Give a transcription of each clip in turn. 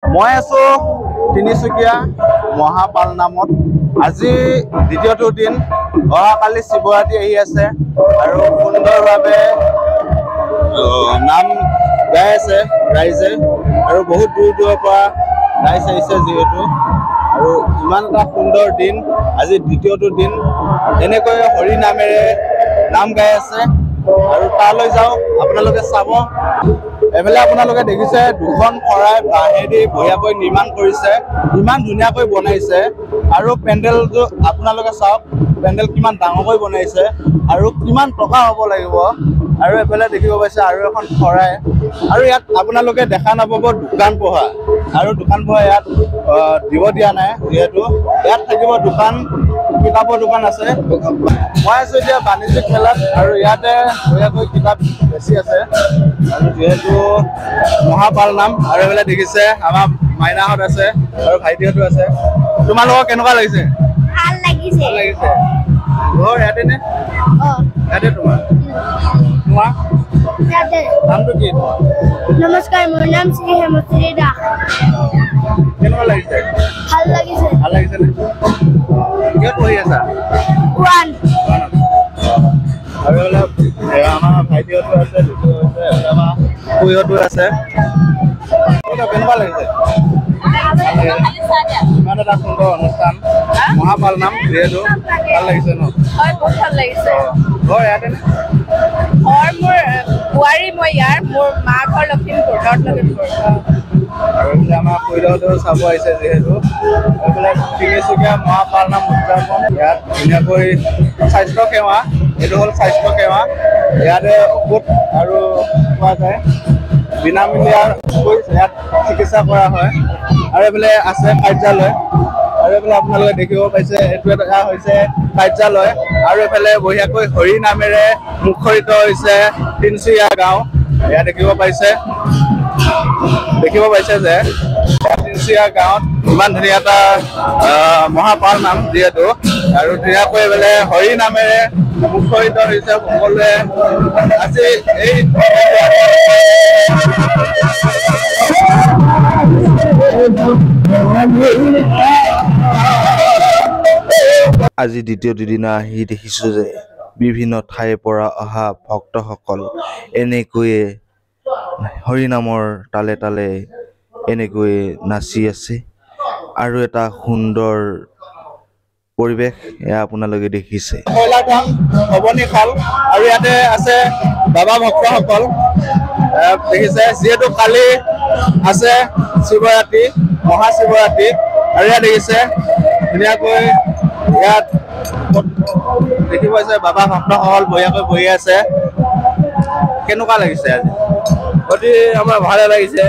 মই আছো তিনিচুকীয়া মহাপাল নামত। আজি দ্বিতীয়টো দিন, অহাকালি শিৱৰাত্ৰি আহি আছে আৰু সুন্দৰভাৱে নাম গাই আছে ৰাইজে আৰু বহুত দূৰ দূৰৰ পৰা ৰাইজ আহিছে যিহেতু। আৰু ইমান এটা সুন্দৰ দিন, আজি দ্বিতীয়টো দিন এনেকৈ হৰি নামেৰে নাম গাই আছে আৰু তালৈ যাওঁ, আপোনালোকে চাব। এফালে আপোনালোকে দেখিছে দুখন শৰাই বাঁহেদি বঢ়িয়াকৈ নিৰ্মাণ কৰিছে, ইমান ধুনীয়াকৈ বনাইছে। আৰু পেণ্ডেলটো আপোনালোকে চাওক, পেণ্ডেল কিমান ডাঙৰকৈ বনাইছে আৰু কিমান টকা হ'ব লাগিব। আৰু এফালে দেখিব পাইছে আৰু এখন শৰাই, আৰু ইয়াত আপোনালোকে দেখা নাপাব দোকান পোহা, আৰু দোকান পোহা ইয়াত দিব দিয়া নাই, যিহেতু ইয়াত থাকিব দোকান, কিতাপৰ দোকান আছে। মই আছো এতিয়া বাণিজ্যিক মেলাত আৰু ইয়াতে বঢ়িয়াকৈ কিতাপ বেছি আছে। আৰু যিহেতু মহাপাল নাম, আৰু এইফালে দেখিছে আমাৰ মাইনাহঁত আছে আৰু ভাইটিহঁতো আছে। তোমালোকক কেনেকুৱা লাগিছে? ভাল লাগিছে। ভাল লাগিছে। ঘৰ ইয়াতে নে? ইয়াতে তোমাৰ? নামটো কি? নমস্কাৰ, মোৰ নাম শ্ৰী হেমশ্ৰী দাস। কেনেকুৱা লাগিছে? ভাল লাগিছে। ভাল লাগিছে নে? কিয় পঢ়ি আছা? ওৱান। আৰু আমাৰ ভাইটিহঁতো আছে, আমাৰ খুৰীহঁতো আছে। কেনেকুৱা লাগিছে? ইমান এটা সুন্দৰ অনুষ্ঠান, মহাপাল নাম যিহেতু, ভাল লাগিছে ন? হয়, বহুত ভাল লাগিছে। ঘৰ ইয়াতে নে? ঘৰ মোৰ বোৱাৰী, মই ইয়াৰ, মোৰ মা ঘৰ লখিমপুৰ, নৰ্থ লখিমপুৰ। আৰু এইফালে আমাৰ খুৰীহঁতেও চাব আহিছে যিহেতু। এইফালে তিনিচুকীয়া মহাপাল নাম উদযাপন, ইয়াত ধুনীয়াকৈ স্বাস্থ্য সেৱা, এইটো হ'ল স্বাস্থ্য সেৱা। ইয়াতে ঔষধ আৰু পোৱা যায়, বিনামূলীয়াকৈ ইয়াত চিকিৎসা কৰা হয়। আৰু এইফালে আছে কাৰ্যালয়, আৰু এইফালে আপোনালোকে দেখিব পাইছে এইটো এটা হৈছে কাৰ্যালয়। আৰু এইফালে বঢ়িয়াকৈ হৰি নামেৰে মুখৰিত হৈছে তিনিচুকীয়া গাঁও। ইয়াত দেখিব পাইছে যে তিনিচুকীয়া গাঁৱত ইমান ধুনীয়া এটা মহাপাল নাম যিহেতু, আৰু ধুনীয়াকৈ এইফালে হৰি নামেৰে মুখৰিত হৈছে সকলোৱে। আজি এই আজি দ্বিতীয় দিনা আহি দেখিছোঁ যে বিভিন্ন ঠাইৰ পৰা অহা ভক্তসকল এনেকৈয়ে হৰিনামৰ তালে তালে এনেকৈয়ে নাচি আছে, আৰু এটা সুন্দৰ পৰিৱেশ এয়া আপোনালোকে দেখিছে। কয়লাধাম অৱনীশাল, আৰু ইয়াতে আছে বাবা ভক্তসকল দেখিছে, যিহেতু কালি আছে শিৱৰাত্ৰি, মহাশিৱৰাত্ৰি। আৰু ইয়াত দেখিছে ধুনীয়াকৈ ইয়াত দেখিব পাইছে বাবা ভক্তসকল বঢ়িয়াকৈ বহি আছে। কেনেকুৱা লাগিছে আজি? অতি আমাৰ ভালে লাগিছে।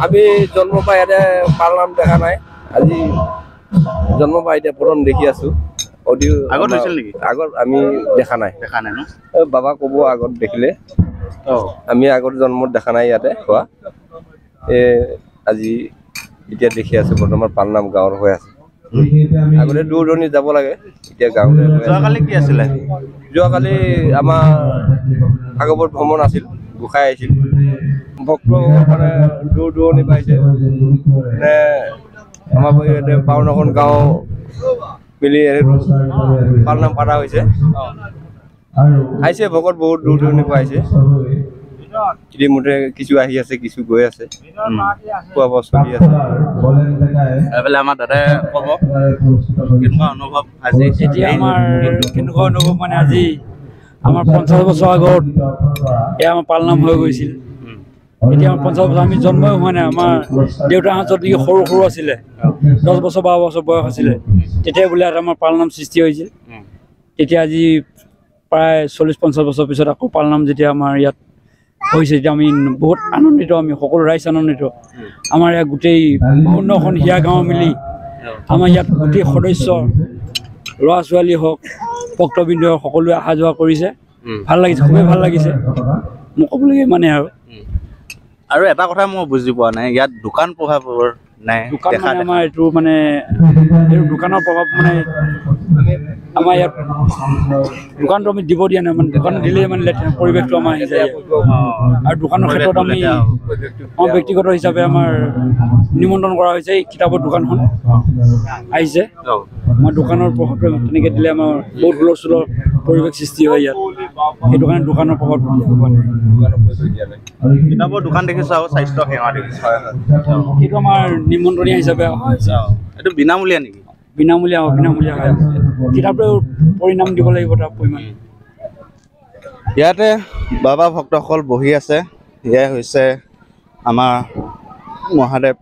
আমি জন্ম পাই ইয়াতে পাল নাম দেখা নাই, আজি জন্ম পাই এতিয়া প্ৰথম দেখি আছো। আগত হৈছিল নেকি? আগত আমি দেখা নাই ন? বাবা ক'ব আগত দেখিলে, আমি আগত জন্মত দেখা নাই ইয়াতে হোৱা। আজি এতিয়া দেখি আছো বৰ্তমান পাল নাম গাঁৱৰ হৈ আছে। আগতে দূৰ দূৰণি যাব লাগে, এতিয়া গাঁৱলৈ। যোৱাকালি কি আছিলে? যোৱাকালি আমাৰ ভাগৱত ভ্ৰমণ আছিল, গোসাঁই আহিছিল, ভক্ত মানে দূৰ দূৰণি পাইছে। মানে আমাৰ পাওনাখন গাঁও মিলি পাল নাম পতা হৈছে। আহিছে ভকত বহুত দূৰ দূৰণি পৰা আহিছে। ইতিমধ্যে কিছু আহি আছে, কিছু গৈ আছে, খোৱা বোৱা চলি আছে। এইফালে আমাৰ দাদাই ক'ব কেনেকুৱা অনুভৱ আজি? এতিয়া আমাৰ কেনেকুৱা অনুভৱ মানে, আজি আমাৰ 50 বছৰ আগত এয়া আমাৰ পাল নাম হৈ গৈছিল। এতিয়া আমাৰ 50 বছৰ আমি জন্মই হোৱা নাই। আমাৰ দেউতাহঁত যদি সৰু সৰু আছিলে, 10 বছৰ 12 বছৰ বয়স আছিলে, তেতিয়া বোলে আমাৰ পাল নাম সৃষ্টি হৈছিল। তেতিয়া আজি প্ৰায় 40-50 বছৰ পিছত আকৌ পাল নাম যেতিয়া আমাৰ ইয়াত হৈছে, এতিয়া আমি বহুত আনন্দিত, আমি সকলো ৰাইজ আনন্দিত। আমাৰ ইয়াত গোটেই 52খন হিয়া গাঁও মিলি আমাৰ ইয়াত গোটেই সদস্য, ল'ৰা ছোৱালী হওক, ভক্তবৃন্দ সকলোৱে অহা যোৱা কৰিছে। ভাল লাগিছে, খুবেই ভাল লাগিছে। মোক ক'বলগীয়া মানে আৰু এটা কথা মই বুজি পোৱা নাই, ইয়াত দোকান পোহাৰবোৰ নাই। দোকান মানে আমাৰ এইটো মানে দোকানৰ প্ৰভাৱ মানে আমাৰ ইয়াত দোকানটো আমি দিব দিয়া নাই, মানে দোকান দিলেই মানে লেতেৰা পৰিৱেশটো আমাৰ আহি যায়। আৰু দোকানৰ ক্ষেত্ৰত আমি ব্যক্তিগত হিচাপে আমাৰ নিমন্ত্ৰণ কৰা হৈছে। এই কিতাপৰ দোকানখন আহিছে, আমাৰ দোকানৰ প্ৰভাৱ তেনেকৈ দিলে আমাৰ বহুত হুলস্থুলৰ পৰিৱেশ সৃষ্টি হয় ইয়াত। সেইটো কাৰণে দোকানৰ প্ৰভাৱ কিতাপৰ দোকান দেখিছোঁ আৰু স্বাস্থ্য সেৱা দেখিছোঁ। সেইটো আমাৰ নিমন্ত্ৰণীয় হিচাপে অহা হৈছে। এইটো বিনামূলীয়া নেকি? বিনামূলীয়া হয়। কিতাপটো পৰিণাম দিব লাগিব তাৰ পৰিমাণ। ইয়াতে বাবা ভক্তসকল বহি আছে। এয়াই হৈছে আমাৰ মহাদেৱ,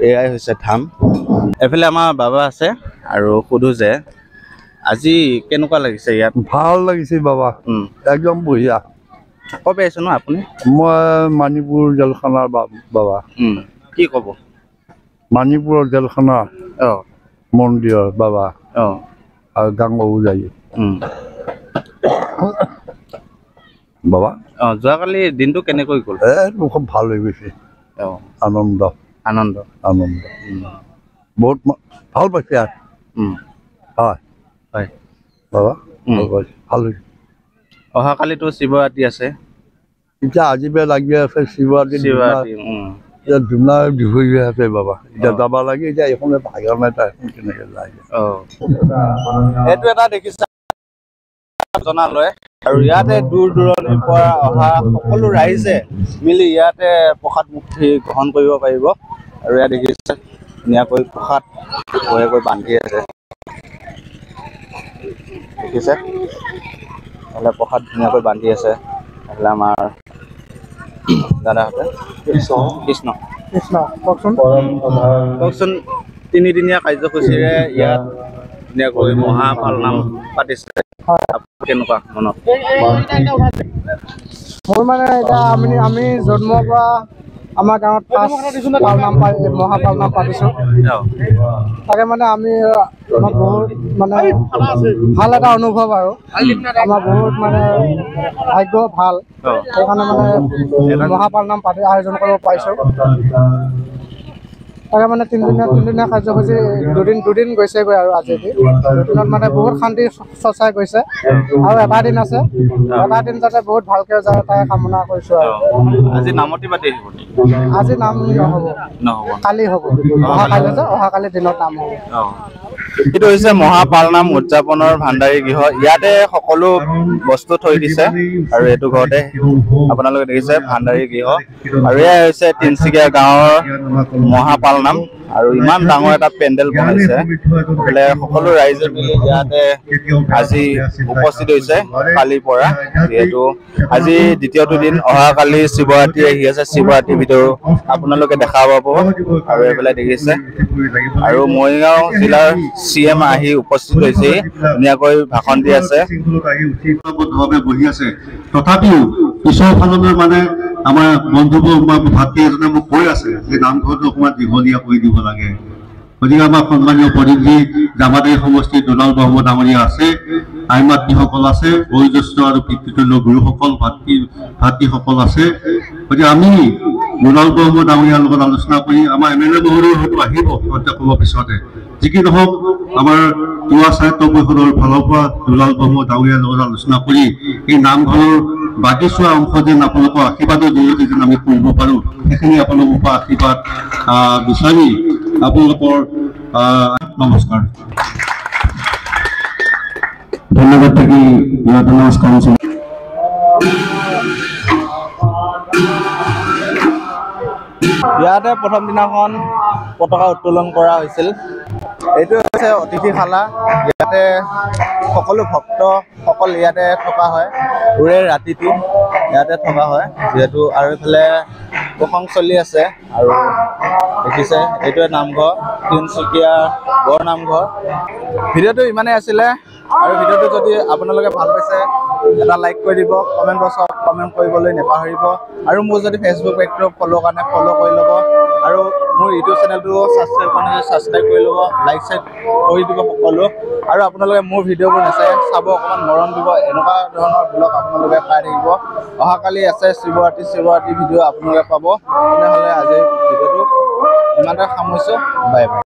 এয়াই হৈছে ধাম। এফালে আমাৰ বাবা আছে আৰু সোধো যে আজি কেনেকুৱা লাগিছে ইয়াত? ভাল লাগিছে বাবা, একদম বঢ়িয়া। ক'ৰ পৰা আহিছে ন আপুনি? মই মানিপুৰ জেলখানাৰ বাবা। কি ক'ব? মানিপুৰৰ জেলখানা মন্দিৰৰ বাবা আৰু গাংগু যায় বাবা। যোৱাকালি দিনটো কেনেকৈ গ'ল? খুব ভাল হৈ গৈছে, আনন্দ আনন্দ আনন্দ বহুত ভাল পাইছে ইয়াত। হয় হয় বাবা, ভাল পাইছে, ভাল হৈছে। অহাকালিতো শিৱৰাত্ৰি আছে। এতিয়া আজি বে লাগি আছে শিৱৰাত্ৰি, এতিয়া ধুমা বিহু আছে বাবা। এতিয়া যাব লাগে, এতিয়া এইখনে ভাগৰ নাই, তাৰ এখন কেনেকে যায়। এইটো এটা দেখিছা জনালয়, আৰু ইয়াতে দূৰ দূৰণিৰ পৰা অহা সকলো ৰাইজে মিলি ইয়াতে প্ৰসাদ মুক্তি গ্ৰহণ কৰিব পাৰিব। আৰু ইয়াত দেখিছে ধুনীয়াকৈ প্ৰসাদ বঢ়িয়াকৈ বান্ধি আছে, দেখিছে এইফালে প্ৰসাদ ধুনীয়াকৈ বান্ধি আছে। এইফালে আমাৰ দাদাহঁতে কৃষ্ণ কওকচোন, তিনিদিনীয়া কাৰ্যসূচীৰে ইয়াত ধুনীয়াকৈ মহাপাল নাম পাতিছে, কেনেকুৱা মনত? মোৰ মানে এতিয়া আমি জন্মৰ পৰা আমাৰ গাঁৱত মহাপাল নাম পাতিছোঁ। তাকে মানে আমি বহুত মানে ভাল এটা অনুভৱ, আৰু আমাৰ বহুত মানে ভাগ্য ভাল, সেইকাৰণে মানে মহাপাল নাম পাতি আয়োজন কৰিব পাৰিছোঁ। তাকে মানে তিনিদিনীয়া কাৰ্যসূচী দুদিন গৈছেগৈ, আৰু আজি দুদিনত মানে বহুত শান্তি চৰ্চাই গৈছে, আৰু এটা দিন আছে, এটা দিন যাতে বহুত ভালকৈ যায় তাকে কামনা কৰিছোঁ। আৰু আজি নামতি পাতি আহিব? আজি নাম নহ'ব, কালি হ'ব। অহাকালি দিনত নাম হ'ব। এইটো হৈছে মহাপাল নাম উদযাপনৰ ভাণ্ডাৰী গৃহ। ইয়াতে সকলো বস্তু থৈ দিছে, আৰু এইটো ঘৰতে আপোনালোকে দেখিছে ভাণ্ডাৰী গৃহ। আৰু এয়াই হৈছে তিনিচুকীয়া গাঁৱৰ মহাপাল নাম, আৰু ইমান ডাঙৰ এটা পেণ্ডেল বনাইছে। বোলে সকলো ৰাইজে মিলি ইয়াতে আজি উপস্থিত হৈছে কালিৰ পৰা, যিহেতু আজি দ্বিতীয়টো দিন। অহাকালি শিৱৰাত্ৰি আহি আছে, শিৱৰাত্ৰিৰ ভিডিঅ' আপোনালোকে দেখা পাব। আৰু এইফালে দেখিছে, আৰু মৰিগাঁও জিলাৰ CM আহি উপস্থিত হৈছে, ধুনীয়াকৈ ভাষণ দি আছে। বহি আছে, তথাপিও পিছৰ ফাললৈ মানে আমাৰ বন্ধুবোৰ ভাতৃ এজনে মোক কৈ আছে যে নামঘৰটো অকণমান দীঘলীয়া কৰি দিব লাগে। গতিকে আমাৰ সন্মানীয় প্ৰতিনিধি জামাদাৰী সমষ্টিৰ দুলাল ব্ৰহ্ম ডাঙৰীয়া আছে, আই মাতৃসকল আছে, বয়োজ্যেষ্ঠ আৰু পিতৃতুল্য গুৰুসকল ভাতৃসকল আছে। গতিকে আমি দুলাল ব্ৰহ্ম ডাঙৰীয়াৰ লগত আলোচনা কৰি আমাৰ MLA মহোদয় হয়তো আহিব প্ৰত্যেক সময়ৰ পিছতে। যি কি নহওক, আমাৰ তিৱা সাহিত্য পৰিষদৰ ফালৰ পৰা দুলাল ব্ৰহ্ম ডাঙৰীয়াৰ লগত আলোচনা কৰি এই নামঘৰৰ বাকী চোৱা অংশ যেন আপোনালোকৰ আশীৰ্বাদৰ জৰিয়তে যেন আমি কৰিব পাৰোঁ, সেইখিনি আপোনালোকৰ পৰা আশীৰ্বাদ বিচাৰি আপোনালোকৰ নমস্কাৰ, ধন্যবাদ থাকি নমস্কাৰ। ইয়াতে প্ৰথম দিনাখন পতাকা উত্তোলন কৰা হৈছিল। এইটো হৈছে অতিথিশালা, ইয়াতে সকলো ভক্তসকল ইয়াতে থকা হয়, ওৰে ৰাতিটো ইয়াতে থকা হয় যিহেতু। আৰু এইফালে প্ৰসংগ চলি আছে, আৰু দেখিছে এইটোৱে নামঘৰ, তিনিচুকীয়া বৰ নামঘৰ। ভিডিঅ'টো ইমানেই আছিলে, আৰু ভিডিঅ'টো যদি আপোনালোকে ভাল পাইছে এটা লাইক কৰি দিব, কমেণ্ট বক্সত কমেণ্ট কৰিবলৈ নাপাহৰিব। আৰু মোৰ যদি ফেচবুক পেজটো ফ'ল' কৰি ল'ব, আৰু মোৰ ইউটিউব চেনেলটো ছাবস্ক্ৰাইব কৰি ল'ব, লাইক চাইক কৰি দিব সকলো। আৰু আপোনালোকে মোৰ ভিডিঅ'বোৰ নাচাই চাব, অকণমান মৰম দিব, এনেকুৱা ধৰণৰ ব্লগ আপোনালোকে পাই থাকিব। অহাকালি আছে শিৱৰাত্ৰি ভিডিঅ' আপোনালোকে পাব। তেনেহ'লে আজিৰ ভিডিঅ'টো ইমানতে সামৰিছোঁ, বাই বাই।